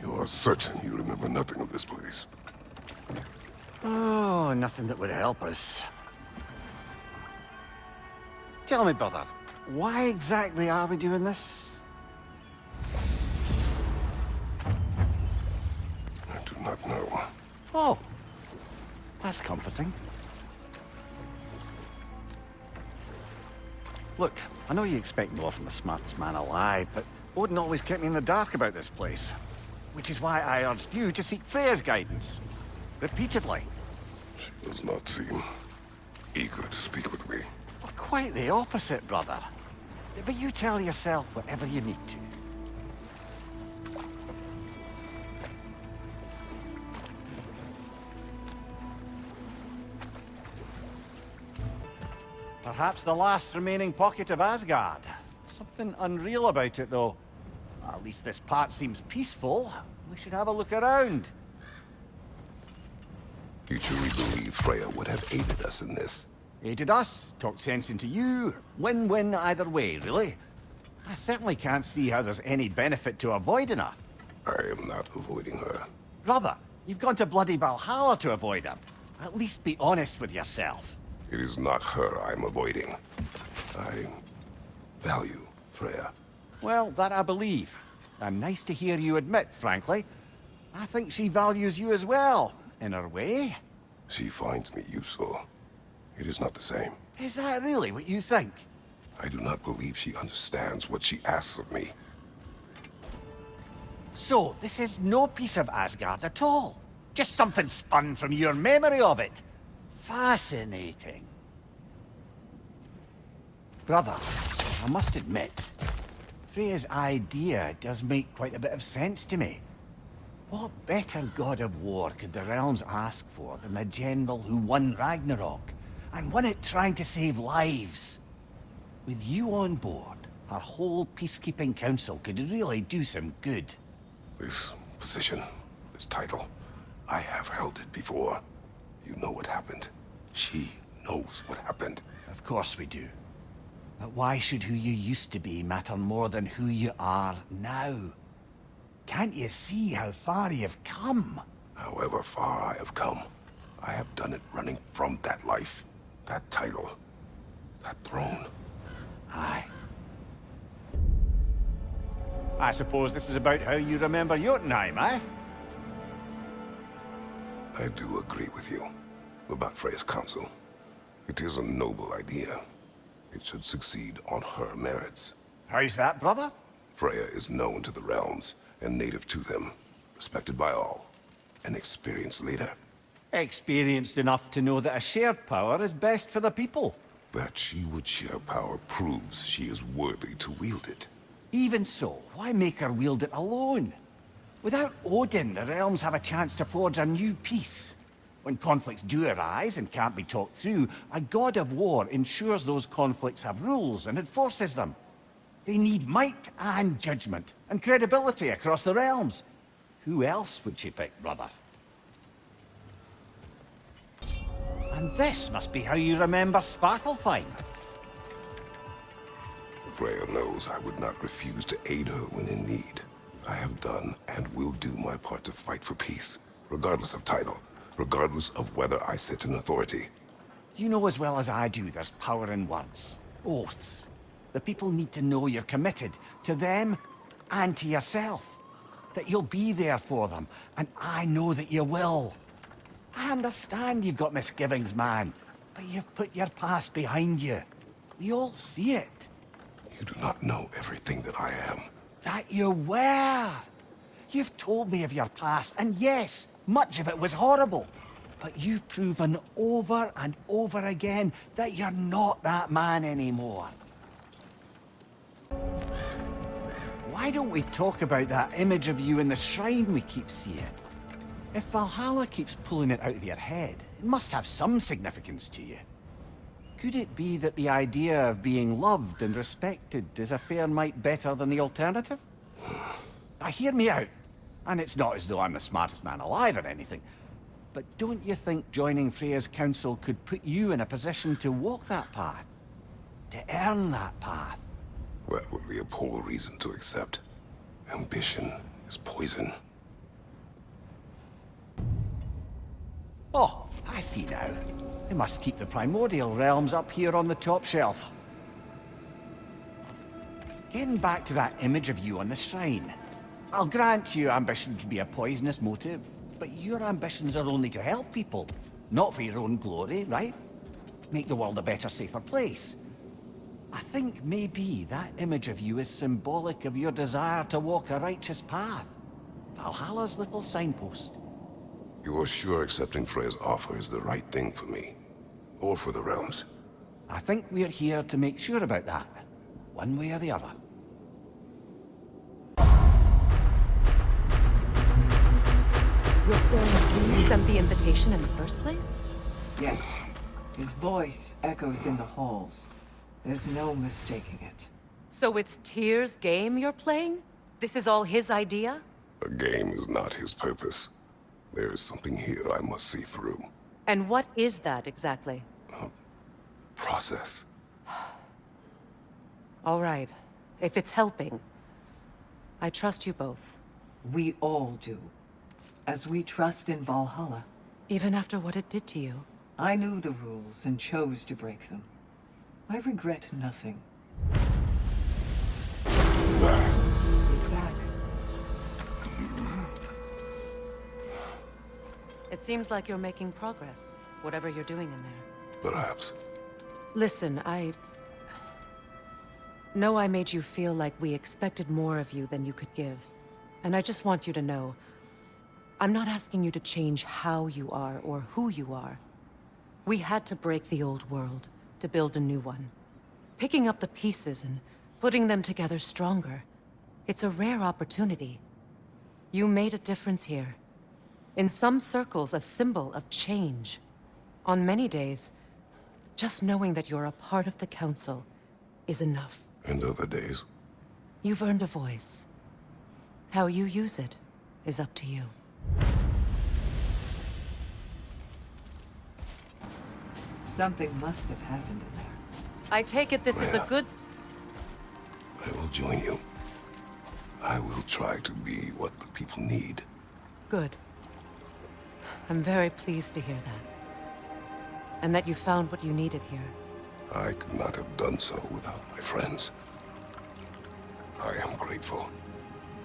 You are certain you remember nothing of this place? Oh, nothing that would help us. Tell me, brother, why exactly are we doing this? I do not know. Oh, that's comforting. Look, I know you expect more from the smartest man alive, but Odin always kept me in the dark about this place. Which is why I urged you to seek Freyas' guidance. Repeatedly. She does not seem eager to speak with me. Well, quite the opposite, brother. But you tell yourself whatever you need to. Perhaps the last remaining pocket of Asgard. Something unreal about it, though. At least this part seems peaceful. We should have a look around. You truly believe Freya would have aided us in this? Aided us, talked sense into you. Win-win either way, really. I certainly can't see how there's any benefit to avoiding her. I am not avoiding her. Brother, you've gone to bloody Valhalla to avoid her. At least be honest with yourself. It is not her I'm avoiding. I value Freya. Well, that I believe. And nice to hear you admit, frankly. I think she values you as well, in her way. She finds me useful. It is not the same. Is that really what you think? I do not believe she understands what she asks of me. So, this is no piece of Asgard at all? Just something spun from your memory of it? Fascinating. Brother, I must admit, Freya's idea does make quite a bit of sense to me. What better god of war could the realms ask for than the general who won Ragnarök, and won it trying to save lives? With you on board, our whole peacekeeping council could really do some good. This position, this title, I have held it before. You know what happened. She knows what happened. Of course we do. But why should who you used to be matter more than who you are now? Can't you see how far you've come? However far I have come, I have done it running from that life, that title, that throne. Aye. I suppose this is about how you remember Jotunheim, eh? I do agree with you about Freya's council. It is a noble idea. It should succeed on her merits. How's that, brother? Freya is known to the realms and native to them, respected by all, an experienced leader. Experienced enough to know that a shared power is best for the people. That she would share power proves she is worthy to wield it. Even so, why make her wield it alone? Without Odin, the realms have a chance to forge a new peace. When conflicts do arise and can't be talked through, a god of war ensures those conflicts have rules and enforces them. They need might and judgment, and credibility across the realms. Who else would she pick, brother? And this must be how you remember Svartalfheim. Freya knows I would not refuse to aid her when in need. I have done and will do my part to fight for peace, regardless of title, regardless of whether I sit in authority. You know as well as I do there's power in words, oaths. The people need to know you're committed, to them and to yourself. That you'll be there for them, and I know that you will. I understand you've got misgivings, man, but you've put your past behind you. We all see it. You do not know everything that I am. That you were. You've told me of your past, and yes, much of it was horrible. But you've proven over and over again that you're not that man anymore. Why don't we talk about that image of you in the shrine we keep seeing? If Valhalla keeps pulling it out of your head, it must have some significance to you. Could it be that the idea of being loved and respected is a fair mite better than the alternative? Now, hear me out. And it's not as though I'm the smartest man alive or anything. But don't you think joining Freya's council could put you in a position to walk that path? To earn that path? That would be a poor reason to accept. Ambition is poison. Oh, I see now. They must keep the primordial realms up here on the top shelf. Getting back to that image of you on the shrine. I'll grant you ambition can be a poisonous motive, but your ambitions are only to help people, not for your own glory, right? Make the world a better, safer place. I think maybe that image of you is symbolic of your desire to walk a righteous path. Valhalla's little signpost. You're sure accepting Freyas' offer is the right thing for me? Or for the realms? I think we're here to make sure about that, one way or the other. You sent the invitation in the first place? Yes. His voice echoes in the halls. There's no mistaking it. So it's Tyr's game you're playing? This is all his idea? A game is not his purpose. There is something here I must see through. And what is that exactly? Process. All right. If it's helping, I trust you both. We all do. As we trust in Valhalla. Even after what it did to you. I knew the rules and chose to break them. I regret nothing. Be back. It seems like you're making progress, whatever you're doing in there. Perhaps. Listen, I know I made you feel like we expected more of you than you could give. And I just want you to know, I'm not asking you to change how you are or who you are. We had to break the old world to build a new one. Picking up the pieces and putting them together stronger. It's a rare opportunity. You made a difference here. In some circles, a symbol of change. On many days, just knowing that you're a part of the Council is enough. And other days? You've earned a voice. How you use it is up to you. Something must have happened in there. I take it this is a good... I will join you. I will try to be what the people need. Good. I'm very pleased to hear that. And that you found what you needed here. I could not have done so without my friends. I am grateful.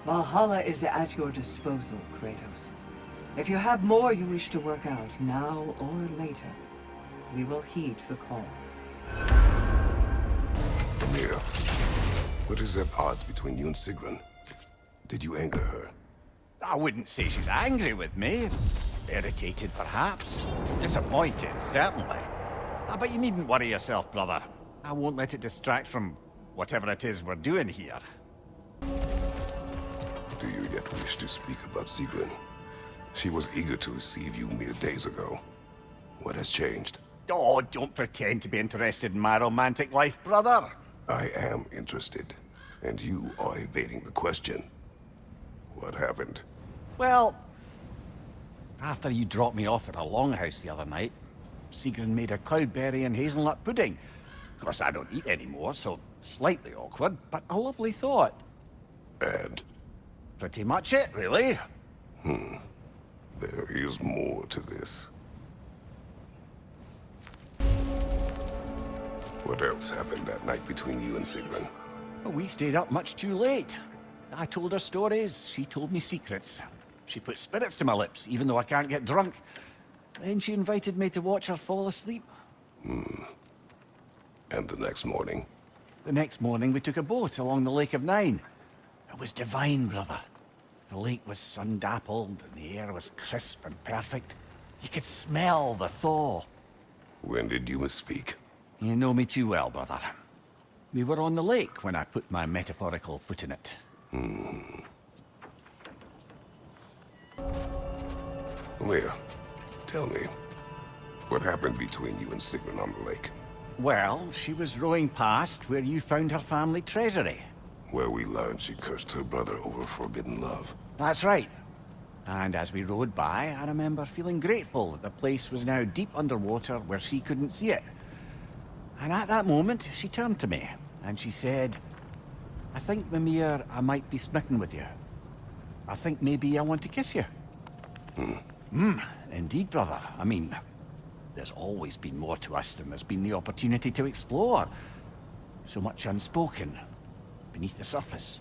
Valhalla is at your disposal, Kratos. If you have more you wish to work out, now or later, we will heed the call. Mimir, what is at odds between you and Sigrun? Did you anger her? I wouldn't say she's angry with me. Irritated, perhaps. Disappointed, certainly. But you needn't worry yourself, brother. I won't let it distract from whatever it is we're doing here. Do you yet wish to speak about Sigrun? She was eager to receive you mere days ago. What has changed? Oh, don't pretend to be interested in my romantic life, brother. I am interested, and you are evading the question. What happened? Well, after you dropped me off at a longhouse the other night, Sigrun made a cloudberry and hazelnut pudding. Of course, I don't eat anymore, so slightly awkward, but a lovely thought. And? Pretty much it, really. There is more to this. What else happened that night between you and Sigrun? Well, we stayed up much too late. I told her stories, she told me secrets. She put spirits to my lips, even though I can't get drunk. Then she invited me to watch her fall asleep. And the next morning? The next morning, we took a boat along the Lake of Nine. It was divine, brother. The lake was sun-dappled, and the air was crisp and perfect. You could smell the thaw. When did you misspeak? You know me too well, brother. We were on the lake when I put my metaphorical foot in it. Mimir, tell me, what happened between you and Sigrun on the lake? Well, she was rowing past where you found her family treasury. Where we learned she cursed her brother over forbidden love. That's right. And as we rowed by, I remember feeling grateful that the place was now deep underwater where she couldn't see it. And at that moment, she turned to me, and she said, I think, Mimir, I might be smitten with you. I think maybe I want to kiss you. Indeed, brother. I mean, there's always been more to us than there's been the opportunity to explore. So much unspoken, beneath the surface.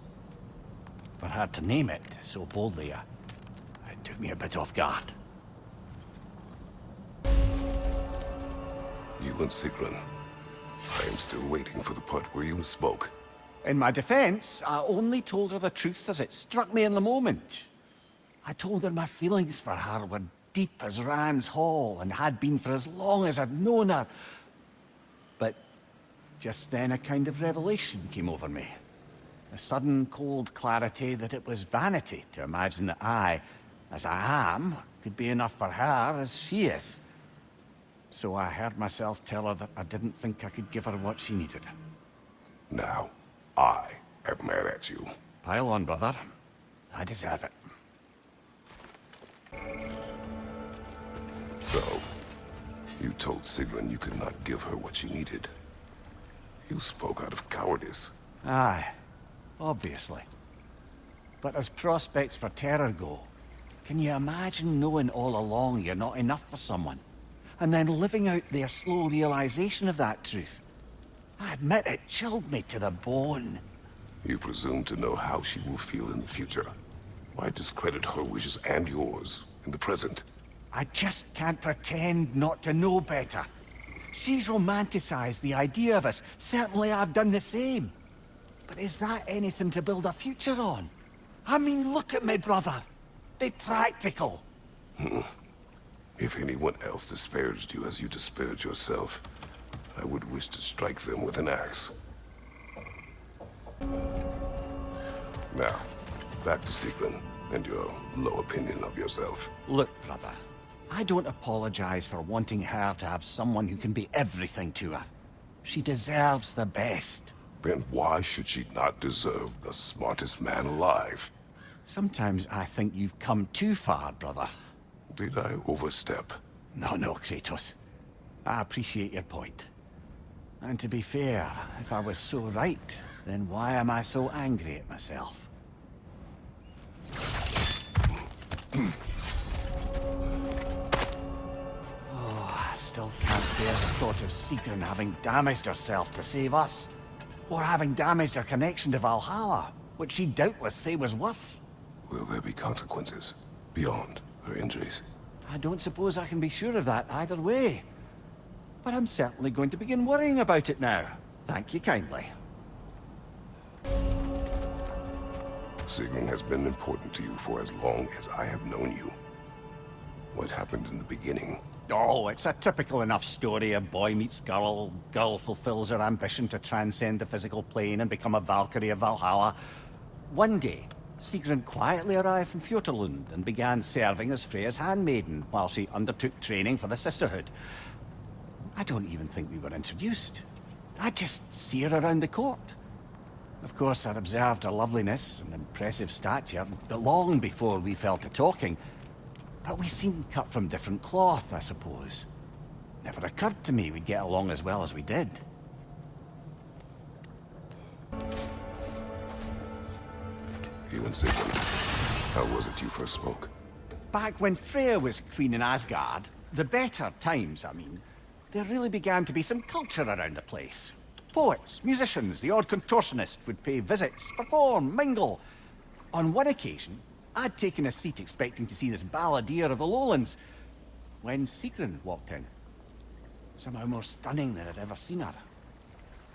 For her to name it so boldly, it took me a bit off guard. You and Sigrun. I am still waiting for the part where you spoke. In my defense, I only told her the truth as it struck me in the moment. I told her my feelings for her were deep as Ram's Hall and had been for as long as I'd known her. But just then a kind of revelation came over me. A sudden cold clarity that it was vanity to imagine that I, as I am, could be enough for her as she is. So I heard myself tell her that I didn't think I could give her what she needed. Now, I am mad at you. Pile on, brother. I deserve it. So, you told Sigrun you could not give her what she needed. You spoke out of cowardice. Aye, obviously. But as prospects for terror go, can you imagine knowing all along you're not enough for someone? And then living out their slow realization of that truth? I admit it chilled me to the bone. You presume to know how she will feel in the future. Why discredit her wishes and yours in the present? I just can't pretend not to know better. She's romanticized the idea of us. Certainly I've done the same. But is that anything to build a future on? I mean, look at me, brother. Be practical. If anyone else disparaged you as you disparaged yourself, I would wish to strike them with an axe. Now, back to Sigrun and your low opinion of yourself. Look, brother. I don't apologize for wanting her to have someone who can be everything to her. She deserves the best. Then why should she not deserve the smartest man alive? Sometimes I think you've come too far, brother. Did I overstep? No, Kratos. I appreciate your point. And to be fair, if I was so right, then why am I so angry at myself? I still can't bear the thought of Sigrun having damaged herself to save us. Or having damaged her connection to Valhalla, which she'd doubtless say was worse. Will there be consequences beyond her injuries? I don't suppose I can be sure of that either way. But I'm certainly going to begin worrying about it now. Thank you kindly. Sigrun has been important to you for as long as I have known you. What happened in the beginning? Oh, it's a typical enough story. A boy meets girl, girl fulfills her ambition to transcend the physical plane and become a Valkyrie of Valhalla. One day, Sigrun quietly arrived from Fjoturlund and began serving as Freyas' handmaiden while she undertook training for the sisterhood. I don't even think we were introduced. I just see her around the court. Of course, I observed her loveliness and impressive stature long before we fell to talking. But we seemed cut from different cloth, I suppose. Never occurred to me we'd get along as well as we did. You and Sigrun, how was it you first spoke? Back when Freya was queen in Asgard, the better times, I mean, there really began to be some culture around the place. Poets, musicians, the odd contortionist would pay visits, perform, mingle. On one occasion, I'd taken a seat expecting to see this balladeer of the lowlands, when Sigrun walked in. Somehow more stunning than I'd ever seen her.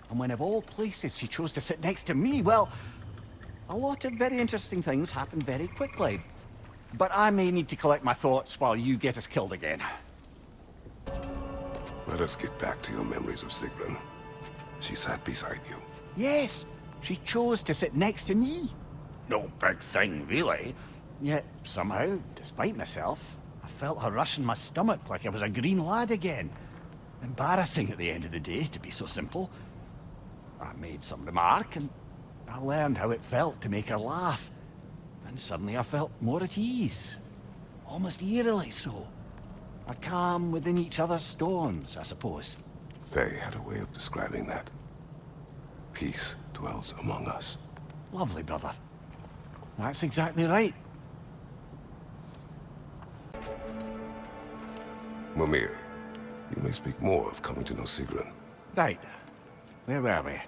And when of all places she chose to sit next to me, well, a lot of very interesting things happened very quickly. But I may need to collect my thoughts while you get us killed again. Let us get back to your memories of Sigrun. She sat beside you. Yes, she chose to sit next to me. No big thing, really. Yet, somehow, despite myself, I felt her rush in my stomach like I was a green lad again. Embarrassing at the end of the day, to be so simple. I made some remark, and I learned how it felt to make her laugh. And suddenly I felt more at ease. Almost eerily so. A calm within each other's storms, I suppose. They had a way of describing that. Peace dwells among us. Lovely, brother. That's exactly right. Mimir, you may speak more of coming to know Sigrun. Right. Where were we?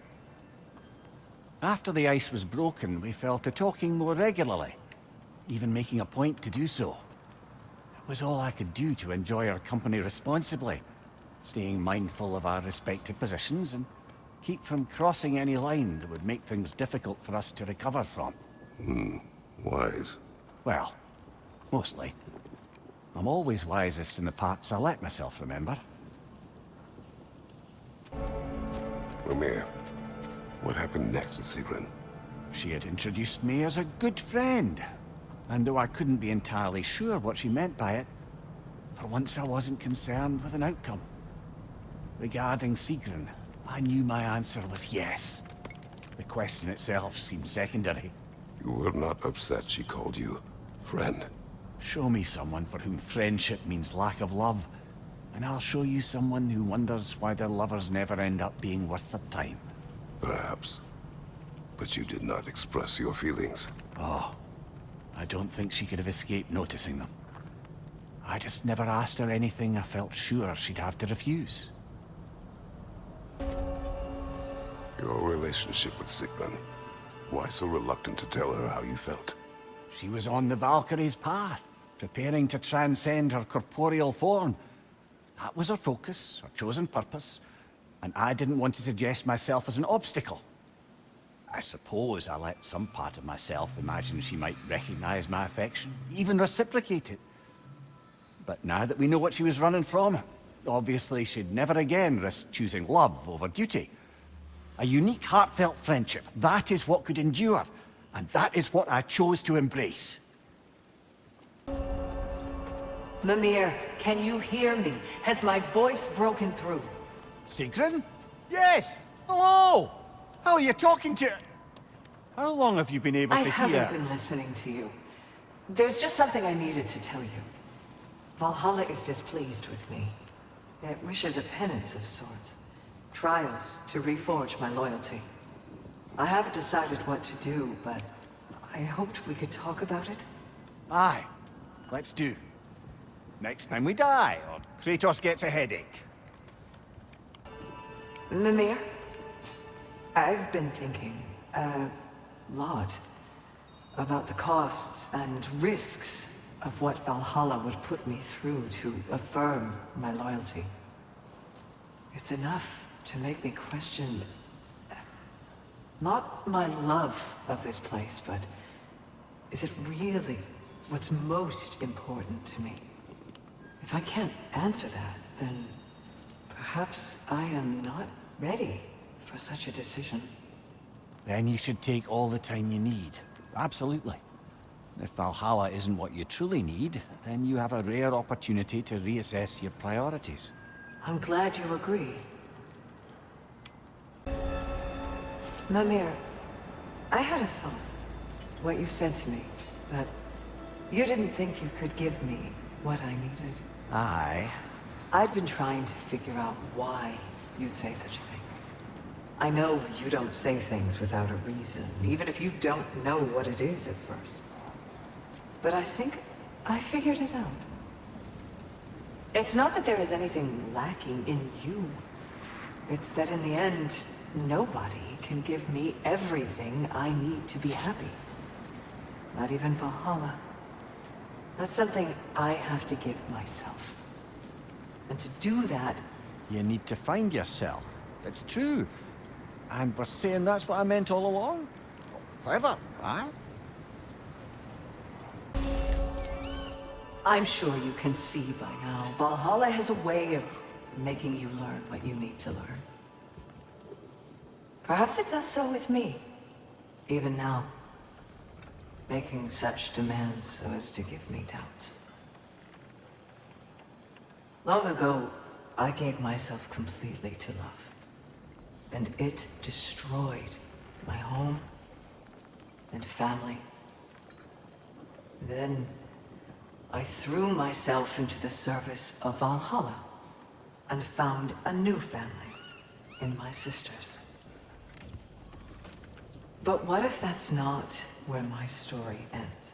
After the ice was broken, we fell to talking more regularly, even making a point to do so. It was all I could do to enjoy her company responsibly, staying mindful of our respective positions and keep from crossing any line that would make things difficult for us to recover from. Wise. Well, mostly. I'm always wisest in the parts I let myself remember. Mimir, what happened next with Sigrun? She had introduced me as a good friend. And though I couldn't be entirely sure what she meant by it, for once I wasn't concerned with an outcome. Regarding Sigrun, I knew my answer was yes. The question itself seemed secondary. You were not upset she called you friend. Show me someone for whom friendship means lack of love, and I'll show you someone who wonders why their lovers never end up being worth their time. Perhaps. But you did not express your feelings. Oh, I don't think she could have escaped noticing them. I just never asked her anything I felt sure she'd have to refuse. Your relationship with Sigrun. Why so reluctant to tell her how you felt? She was on the Valkyrie's path, preparing to transcend her corporeal form. That was her focus, her chosen purpose, and I didn't want to suggest myself as an obstacle. I suppose I let some part of myself imagine she might recognize my affection, even reciprocate it. But now that we know what she was running from, obviously she'd never again risk choosing love over duty. A unique, heartfelt friendship, that is what could endure, and that is what I chose to embrace. Mimir, can you hear me? Has my voice broken through? Sigrun? Yes! Hello! How are you talking to... How long have you been able I to haven't hear? been listening to you. There's just something I needed to tell you. Valhalla is displeased with me. It wishes a penance of sorts. Trials to reforge my loyalty. I haven't decided what to do, but I hoped we could talk about it. Aye, let's do. Next time we die, or Kratos gets a headache. Mimir, I've been thinking a lot about the costs and risks of what Valhalla would put me through to affirm my loyalty. It's enough to make me question not my love of this place, but is it really what's most important to me? If I can't answer that, then perhaps I am not ready for such a decision. Then you should take all the time you need. Absolutely. If Valhalla isn't what you truly need, then you have a rare opportunity to reassess your priorities. I'm glad you agree. Mimir, I had a thought. What you said to me, that you didn't think you could give me what I needed. Aye. I've been trying to figure out why you'd say such a thing. I know you don't say things without a reason, even if you don't know what it is at first. But I think I figured it out. It's not that there is anything lacking in you. It's that in the end, nobody can give me everything I need to be happy. Not even Valhalla. That's something I have to give myself. And to do that, You need to find yourself. It's true. And we're saying that's what I meant all along? Clever, aye? I'm sure you can see by now, Valhalla has a way of making you learn what you need to learn. Perhaps it does so with me, even now. Making such demands so as to give me doubts. Long ago, I gave myself completely to love. And it destroyed my home and family. Then I threw myself into the service of Valhalla and found a new family in my sisters. But what if that's not where my story ends?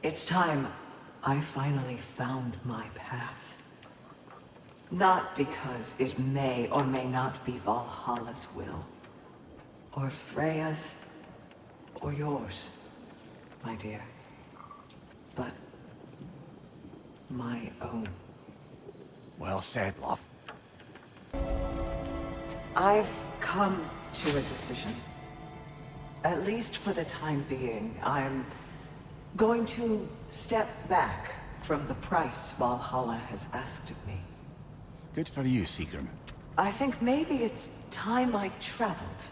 It's time I finally found my path. Not because it may or may not be Valhalla's will, or Freyas, or yours, my dear, but my own. Well said, love. I've come to a decision. At least for the time being, I'm going to step back from the price Valhalla has asked of me. Good for you, Sigrun. I think maybe it's time I traveled.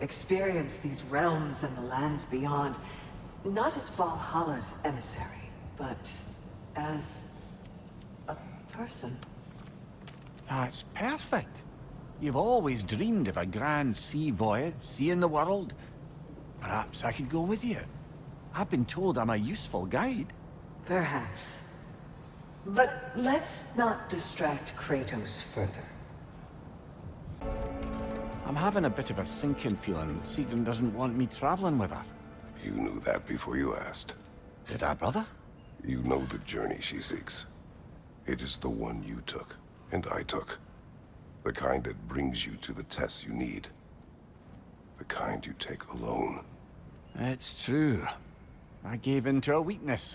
Experienced these realms and the lands beyond, not as Valhalla's emissary, but as a person. That's perfect. You've always dreamed of a grand sea voyage, seeing the world. Perhaps I could go with you. I've been told I'm a useful guide. Perhaps. But let's not distract Kratos further. I'm having a bit of a sinking feeling Sigrun doesn't want me traveling with her. You knew that before you asked. Did I, brother? You know the journey she seeks. It is the one you took, and I took. The kind that brings you to the tests you need. The kind you take alone. It's true. I gave in to a weakness.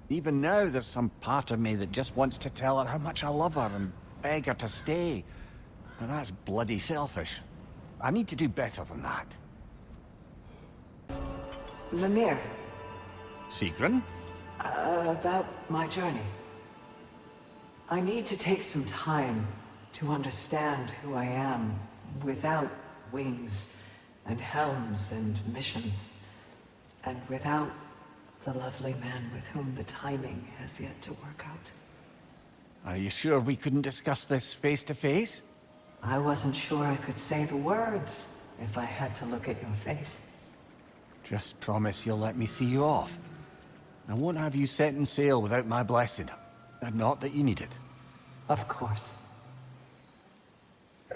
Even now, there's some part of me that just wants to tell her how much I love her and beg her to stay. But that's bloody selfish. I need to do better than that. Mimir, Sigrun? about my journey. I need to take some time to understand who I am without wings and helms and missions, and without the lovely man with whom the timing has yet to work out. Are you sure we couldn't discuss this face to face? I wasn't sure I could say the words if I had to look at your face. Just promise you'll let me see you off. I won't have you setting sail without my blessing. And not that you need it. Of course.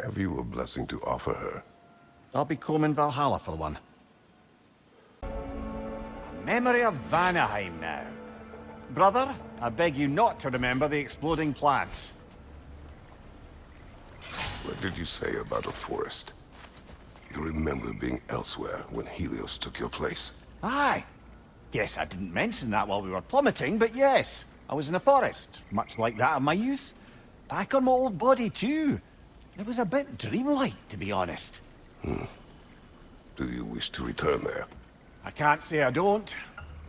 Have you a blessing to offer her? I'll be combing Valhalla for one. A memory of Vanaheim now. Brother, I beg you not to remember the exploding plants. What did you say about a forest? You remember being elsewhere when Helios took your place? Aye. Guess I didn't mention that while we were plummeting, but yes. I was in a forest, much like that of my youth. Back on my old body, too. It was a bit dreamlike, to be honest. Do you wish to return there? I can't say I don't.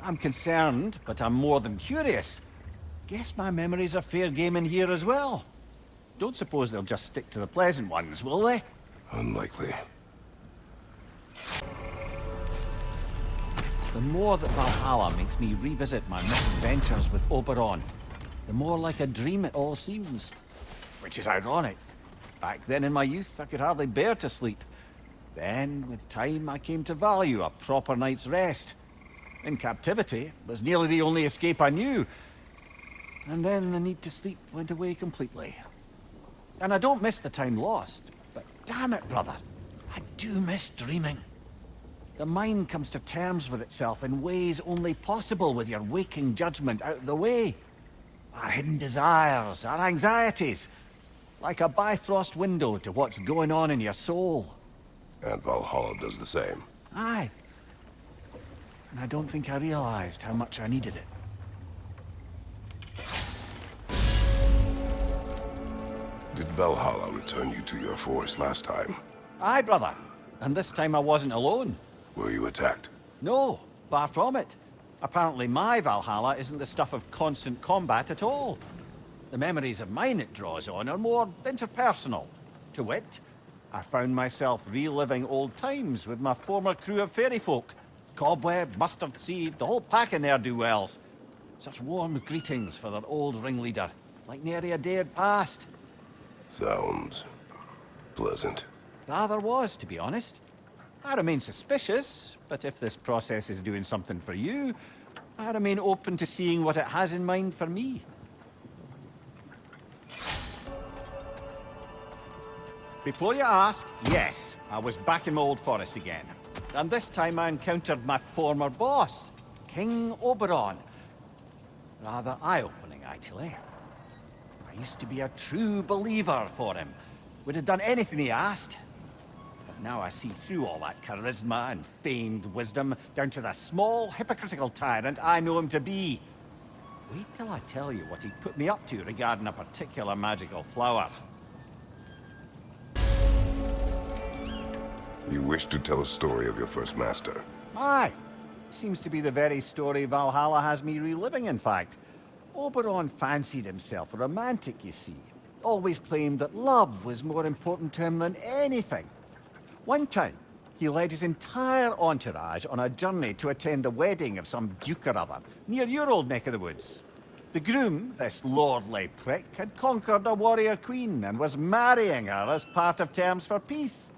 I'm concerned, but I'm more than curious. Guess my memories are fair game in here as well. Don't suppose they'll just stick to the pleasant ones, will they? Unlikely. The more that Valhalla makes me revisit my misadventures with Oberon, the more like a dream it all seems. Which is ironic. Back then in my youth, I could hardly bear to sleep. Then, with time, I came to value a proper night's rest. In captivity, it was nearly the only escape I knew. And then the need to sleep went away completely. And I don't miss the time lost, but damn it, brother, I do miss dreaming. The mind comes to terms with itself in ways only possible with your waking judgment out of the way. Our hidden desires, our anxieties, like a bifrost window to what's going on in your soul. And Valhalla does the same. Aye. And I don't think I realized how much I needed it. Did Valhalla return you to your forest last time? Aye, brother. And this time I wasn't alone. Were you attacked? No, far from it. Apparently my Valhalla isn't the stuff of constant combat at all. The memories of mine it draws on are more interpersonal. To wit, I found myself reliving old times with my former crew of fairy folk. Cobweb, mustard seed, the whole pack of ne'er-do-wells. Such warm greetings for their old ringleader, like nary a day had passed. Sounds pleasant. Rather was, to be honest. I remain suspicious, but if this process is doing something for you, I remain open to seeing what it has in mind for me. Before you ask, yes, I was back in my old forest again. And this time I encountered my former boss, King Oberon. Rather eye-opening, actually. I used to be a true believer for him. Would have done anything he asked. But now I see through all that charisma and feigned wisdom down to the small, hypocritical tyrant I know him to be. Wait till I tell you what he put me up to regarding a particular magical flower. You wish to tell a story of your first master? Aye. Seems to be the very story Valhalla has me reliving, in fact. Oberon fancied himself a romantic, you see. Always claimed that love was more important to him than anything. One time, he led his entire entourage on a journey to attend the wedding of some duke or other, near your old neck of the woods. The groom, this lordly prick, had conquered a warrior queen and was marrying her as part of terms for peace.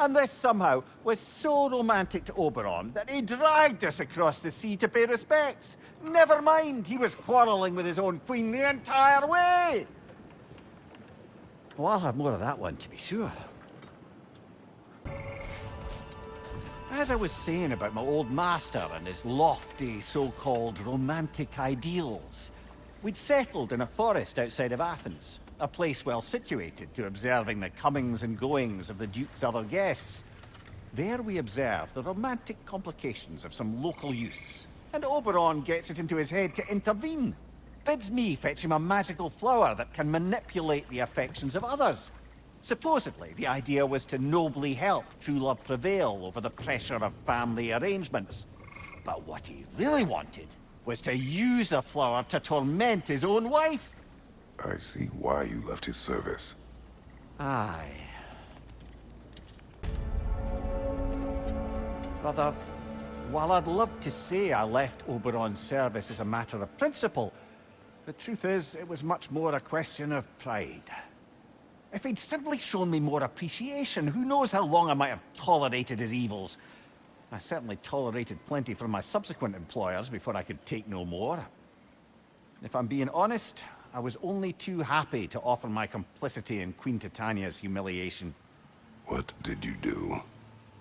And this somehow was so romantic to Oberon that he dragged us across the sea to pay respects. Never mind, he was quarrelling with his own queen the entire way! Well, I'll have more of that one, to be sure. As I was saying about my old master and his lofty, so-called romantic ideals, we'd settled in a forest outside of Athens. A place well situated to observing the comings and goings of the Duke's other guests. There we observe the romantic complications of some local use, and Oberon gets it into his head to intervene. Bids me fetch him a magical flower that can manipulate the affections of others. Supposedly, the idea was to nobly help true love prevail over the pressure of family arrangements. But what he really wanted was to use the flower to torment his own wife. I see why you left his service. Aye. Brother, while I'd love to say I left Oberon's service as a matter of principle, the truth is it was much more a question of pride. If he'd simply shown me more appreciation, who knows how long I might have tolerated his evils. I certainly tolerated plenty from my subsequent employers before I could take no more. If I'm being honest, I was only too happy to offer my complicity in Queen Titania's humiliation. What did you do?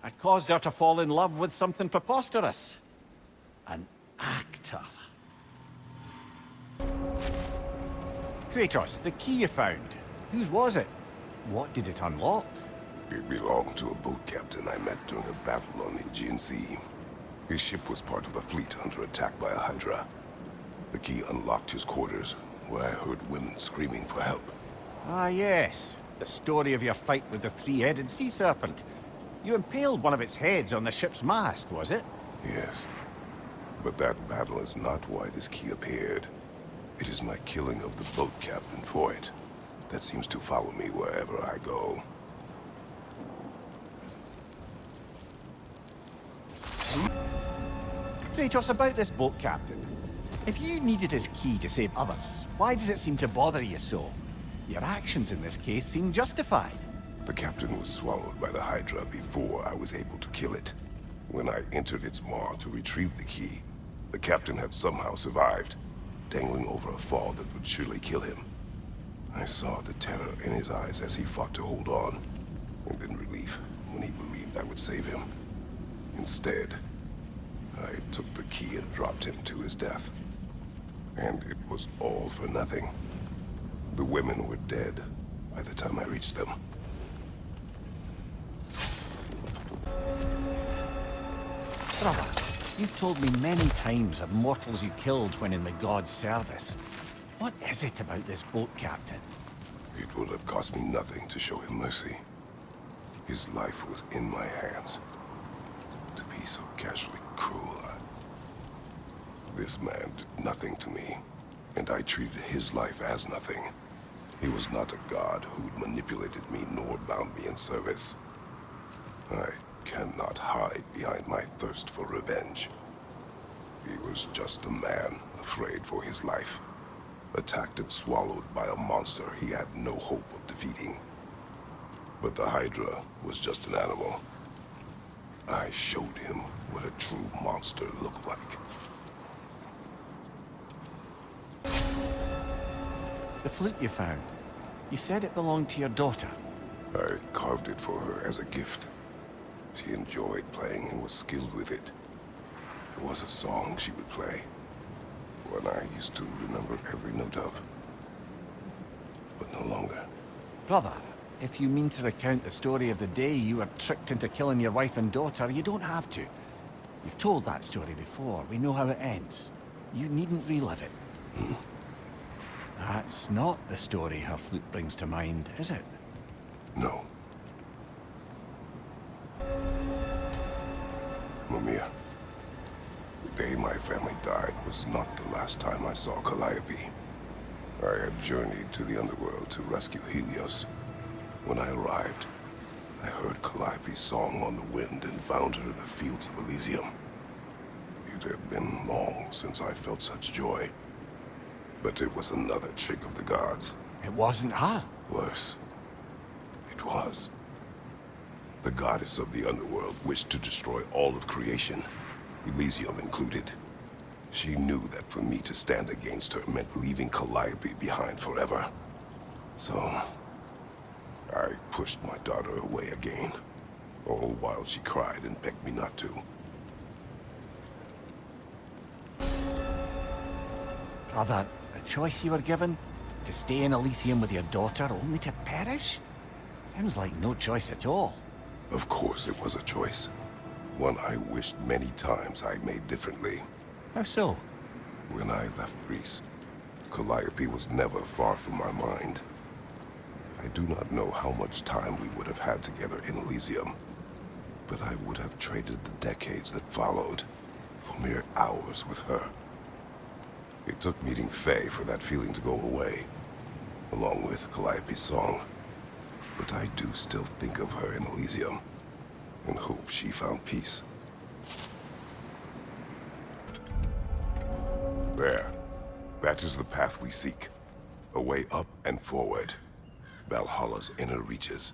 I caused her to fall in love with something preposterous. An actor. Kratos, the key you found. Whose was it? What did it unlock? It belonged to a boat captain I met during a battle on the Aegean Sea. His ship was part of a fleet under attack by a Hydra. The key unlocked his quarters, where I heard women screaming for help. Ah, yes. The story of your fight with the three-headed sea serpent. You impaled one of its heads on the ship's mast, was it? Yes. But that battle is not why this key appeared. It is my killing of the boat captain for it that seems to follow me wherever I go. Kratos, about this boat captain. If you needed his key to save others, why does it seem to bother you so? Your actions in this case seem justified. The captain was swallowed by the Hydra before I was able to kill it. When I entered its maw to retrieve the key, the captain had somehow survived, dangling over a fall that would surely kill him. I saw the terror in his eyes as he fought to hold on, and then relief when he believed I would save him. Instead, I took the key and dropped him to his death. And it was all for nothing. The women were dead by the time I reached them. Brother, you've told me many times of mortals you killed when in the god's service. What is it about this boat captain? It would have cost me nothing to show him mercy. His life was in my hands. To be so casually cruel, This man did nothing to me, and I treated his life as nothing. He was not a god who'd manipulated me nor bound me in service. I cannot hide behind my thirst for revenge. He was just a man afraid for his life, attacked and swallowed by a monster he had no hope of defeating. But the Hydra was just an animal. I showed him what a true monster looked like. The flute you found. You said it belonged to your daughter. I carved it for her as a gift. She enjoyed playing and was skilled with it. It was a song she would play, one I used to remember every note of. But no longer. Brother, if you mean to recount the story of the day you were tricked into killing your wife and daughter, you don't have to. You've told that story before. We know how it ends. You needn't relive it. That's not the story her flute brings to mind, is it? No. Mimir, the day my family died was not the last time I saw Calliope. I had journeyed to the underworld to rescue Helios. When I arrived, I heard Calliope's song on the wind and found her in the fields of Elysium. It had been long since I felt such joy. But it was another trick of the gods. It wasn't her. Worse. It was. The goddess of the underworld wished to destroy all of creation, Elysium included. She knew that for me to stand against her meant leaving Calliope behind forever. So, I pushed my daughter away again, all while she cried and begged me not to. Brother, the choice you were given? To stay in Elysium with your daughter only to perish? Sounds like no choice at all. Of course it was a choice. One I wished many times I made differently. How so? When I left Greece, Calliope was never far from my mind. I do not know how much time we would have had together in Elysium, but I would have traded the decades that followed for mere hours with her. It took meeting Faye for that feeling to go away, along with Calliope's song. But I do still think of her in Elysium, and hope she found peace. There. That is the path we seek. A way up and forward. Valhalla's inner reaches.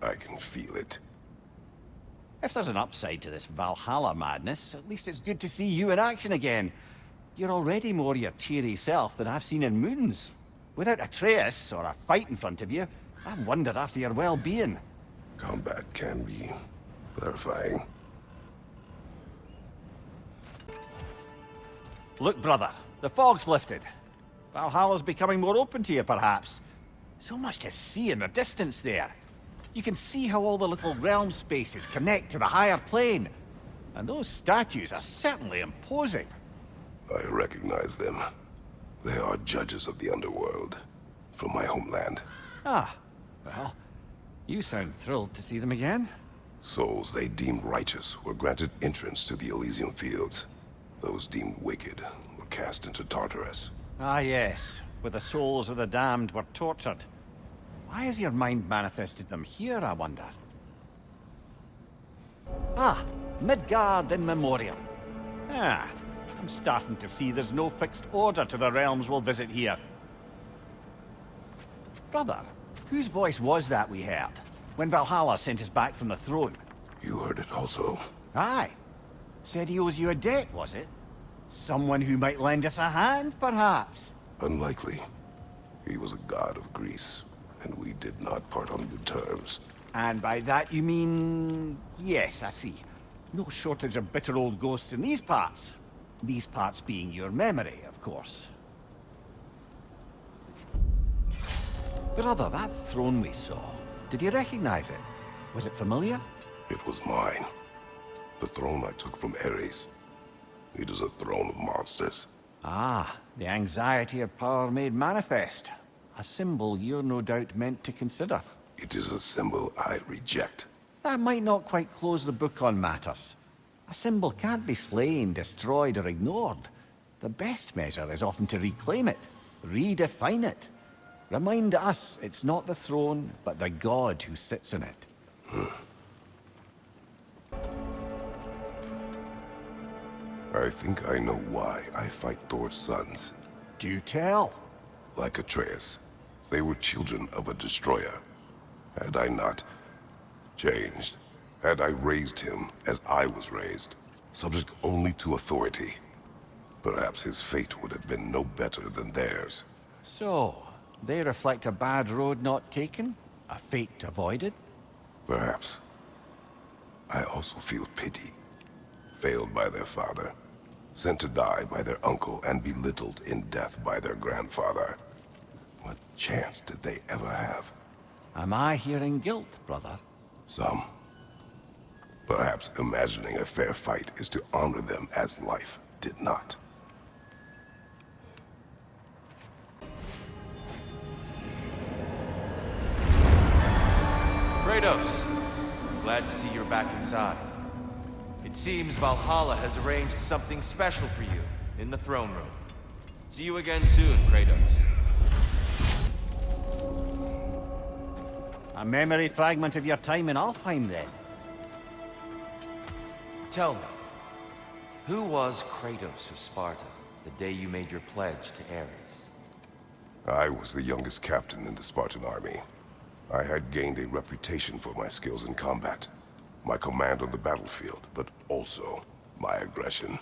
I can feel it. If there's an upside to this Valhalla madness, at least it's good to see you in action again. You're already more your cheery self than I've seen in moons. Without Atreus or a fight in front of you, I wonder after your well-being. Combat can be clarifying. Look, brother, the fog's lifted. Valhalla's becoming more open to you, perhaps. So much to see in the distance there. You can see how all the little realm spaces connect to the higher plane. And those statues are certainly imposing. I recognize them. They are judges of the underworld, from my homeland. Ah, well, you sound thrilled to see them again. Souls they deemed righteous were granted entrance to the Elysium fields. Those deemed wicked were cast into Tartarus. Ah, yes, where the souls of the damned were tortured. Why has your mind manifested them here, I wonder? Ah, Midgard in Memoriam. Ah, I'm starting to see there's no fixed order to the realms we'll visit here. Brother, whose voice was that we heard, when Valhalla sent us back from the throne? You heard it also. Aye. Said he owes you a debt, was it? Someone who might lend us a hand, perhaps? Unlikely. He was a god of Greece, and we did not part on good terms. And by that you mean... Yes, I see. No shortage of bitter old ghosts in these parts. These parts being your memory, of course. Brother, that throne we saw, did you recognize it? Was it familiar? It was mine. The throne I took from Ares. It is a throne of monsters. Ah, the anxiety of power made manifest. A symbol you're no doubt meant to consider. It is a symbol I reject. That might not quite close the book on matters. A symbol can't be slain, destroyed, or ignored. The best measure is often to reclaim it, redefine it. Remind us it's not the throne, but the god who sits in it. I think I know why I fight Thor's sons. Do tell. Like Atreus, they were children of a destroyer. Had I not changed, had I raised him as I was raised, subject only to authority, perhaps his fate would have been no better than theirs. So, they reflect a bad road not taken? A fate avoided? Perhaps. I also feel pity. Failed by their father, sent to die by their uncle, and belittled in death by their grandfather. What chance did they ever have? Am I hearing guilt, brother? Some. Perhaps imagining a fair fight is to honor them as life did not. Kratos, glad to see you're back inside. It seems Valhalla has arranged something special for you in the throne room. See you again soon, Kratos. A memory fragment of your time in Alfheim, then? Tell me, who was Kratos of Sparta the day you made your pledge to Ares? I was the youngest captain in the Spartan army. I had gained a reputation for my skills in combat, my command on the battlefield, but also my aggression.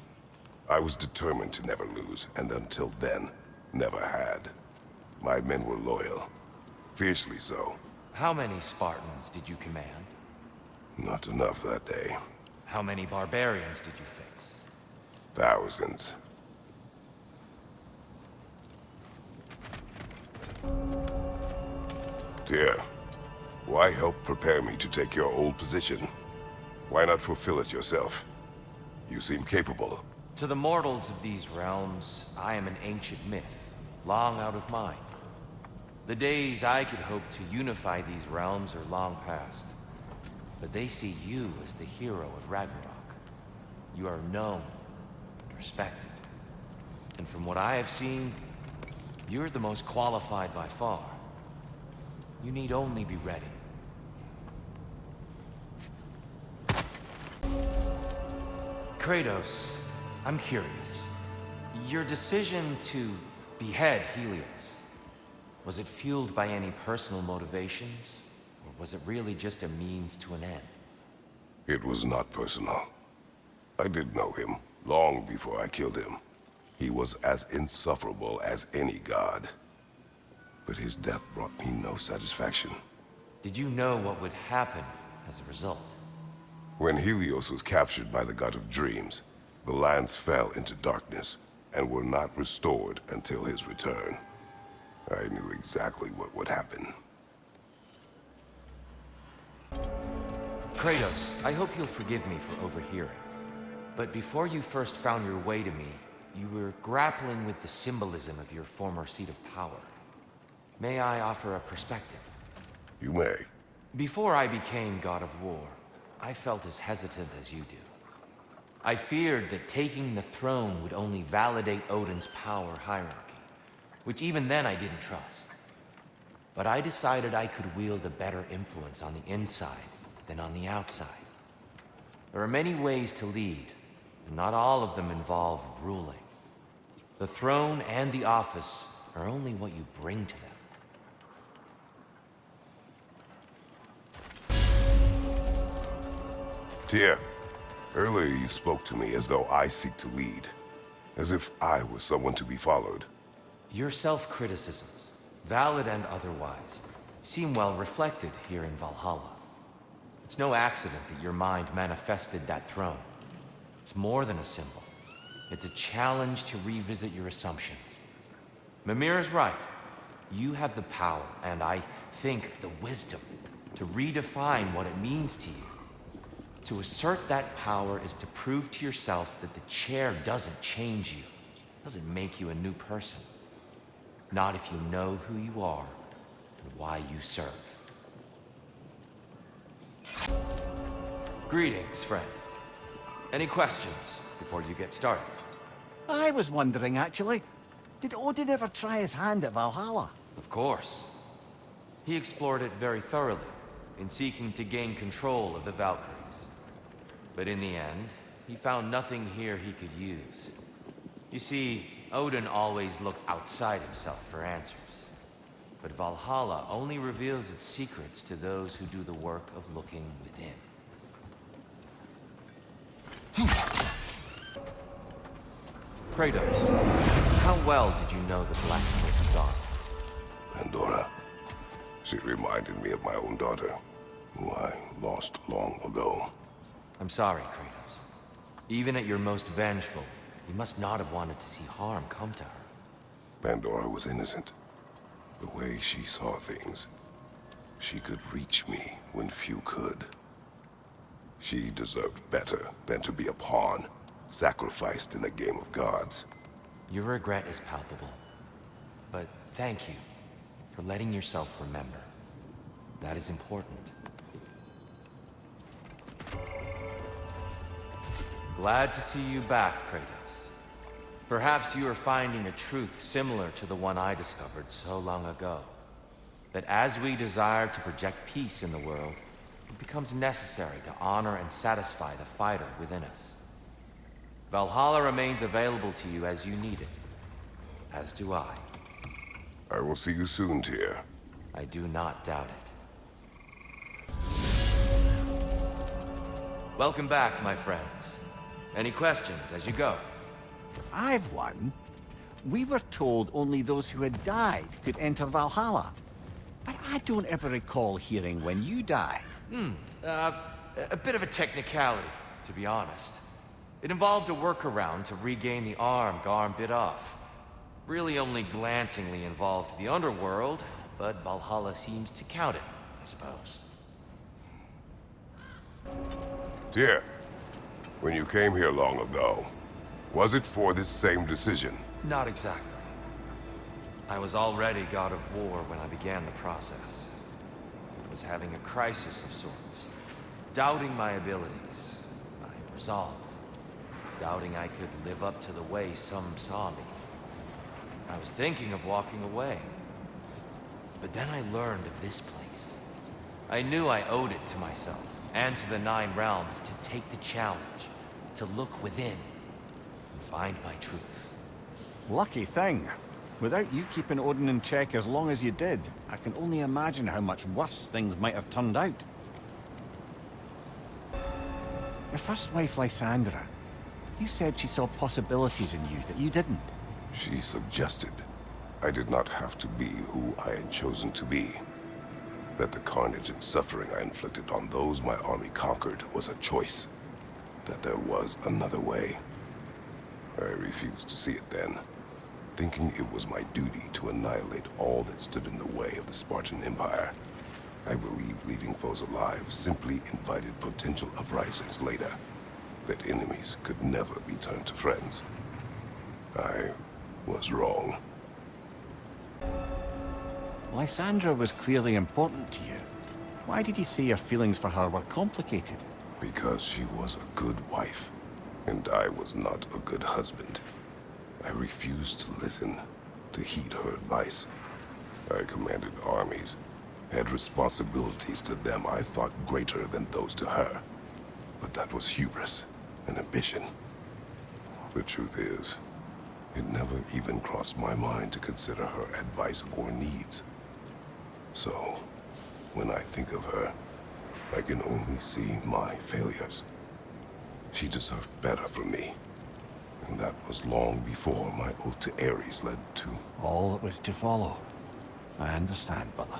I was determined to never lose, and until then, never had. My men were loyal, fiercely so. How many Spartans did you command? Not enough that day. How many barbarians did you face? Thousands. Dear, why help prepare me to take your old position? Why not fulfill it yourself? You seem capable. To the mortals of these realms, I am an ancient myth, long out of mind. The days I could hope to unify these realms are long past. But they see you as the hero of Ragnarök. You are known and respected. And from what I have seen, you're the most qualified by far. You need only be ready. Kratos, I'm curious. Your decision to behead Helios, was it fueled by any personal motivations? Or was it really just a means to an end? It was not personal. I did know him, long before I killed him. He was as insufferable as any god. But his death brought me no satisfaction. Did you know what would happen as a result? When Helios was captured by the god of dreams, the lands fell into darkness and were not restored until his return. I knew exactly what would happen. Kratos, I hope you'll forgive me for overhearing. But before you first found your way to me, you were grappling with the symbolism of your former seat of power. May I offer a perspective? You may. Before I became God of War, I felt as hesitant as you do. I feared that taking the throne would only validate Odin's power hierarchy, which even then I didn't trust. But I decided I could wield a better influence on the inside than on the outside. There are many ways to lead, and not all of them involve ruling. The throne and the office are only what you bring to them. Tyr, earlier you spoke to me as though I seek to lead. As if I were someone to be followed. Your self-criticisms, valid and otherwise, seem well reflected here in Valhalla. It's no accident that your mind manifested that throne. It's more than a symbol. It's a challenge to revisit your assumptions. Mimir is right. You have the power, and I think the wisdom, to redefine what it means to you. To assert that power is to prove to yourself that the chair doesn't change you, doesn't make you a new person. Not if you know who you are and why you serve. Greetings, friends. Any questions before you get started? I was wondering, actually. Did Odin ever try his hand at Valhalla? Of course. He explored it very thoroughly, in seeking to gain control of the Valkyries. But in the end, he found nothing here he could use. You see, Odin always looked outside himself for answers. But Valhalla only reveals its secrets to those who do the work of looking within. Kratos, how well did you know the Black Smith's daughter? Pandora. She reminded me of my own daughter, who I lost long ago. I'm sorry, Kratos. Even at your most vengeful, you must not have wanted to see harm come to her. Pandora was innocent. The way she saw things, she could reach me when few could. She deserved better than to be a pawn, sacrificed in a game of gods. Your regret is palpable. But thank you for letting yourself remember. That is important. Glad to see you back, Kratos. Perhaps you are finding a truth similar to the one I discovered so long ago. That as we desire to project peace in the world, it becomes necessary to honor and satisfy the fighter within us. Valhalla remains available to you as you need it. As do I. I will see you soon, Tyr. I do not doubt it. Welcome back, my friends. Any questions as you go? I've one. We were told only those who had died could enter Valhalla. But I don't ever recall hearing when you died. A bit of a technicality, to be honest. It involved a workaround to regain the arm Garm bit off. Really only glancingly involved the underworld, but Valhalla seems to count it, I suppose. Tyr, when you came here long ago, was it for this same decision? Not exactly. I was already god of war when I began the process. I was having a crisis of sorts. Doubting my abilities, my resolve. Doubting I could live up to the way some saw me. I was thinking of walking away. But then I learned of this place. I knew I owed it to myself, and to the Nine Realms, to take the challenge, to look within, and find my truth. Lucky thing. Without you keeping Odin in check as long as you did, I can only imagine how much worse things might have turned out. Your first wife, Lysandra, you said she saw possibilities in you that you didn't. She suggested I did not have to be who I had chosen to be. That the carnage and suffering I inflicted on those my army conquered was a choice. That there was another way. I refused to see it then, thinking it was my duty to annihilate all that stood in the way of the Spartan Empire. I believed leaving foes alive simply invited potential uprisings later, that enemies could never be turned to friends. I was wrong. Lysandra was clearly important to you. Why did you say your feelings for her were complicated? Because she was a good wife, and I was not a good husband. I refused to listen, to heed her advice. I commanded armies, had responsibilities to them I thought greater than those to her. But that was hubris, an ambition. The truth is, it never even crossed my mind to consider her advice or needs. So, when I think of her, I can only see my failures. She deserved better from me. And that was long before my oath to Ares led to... All that was to follow. I understand, brother.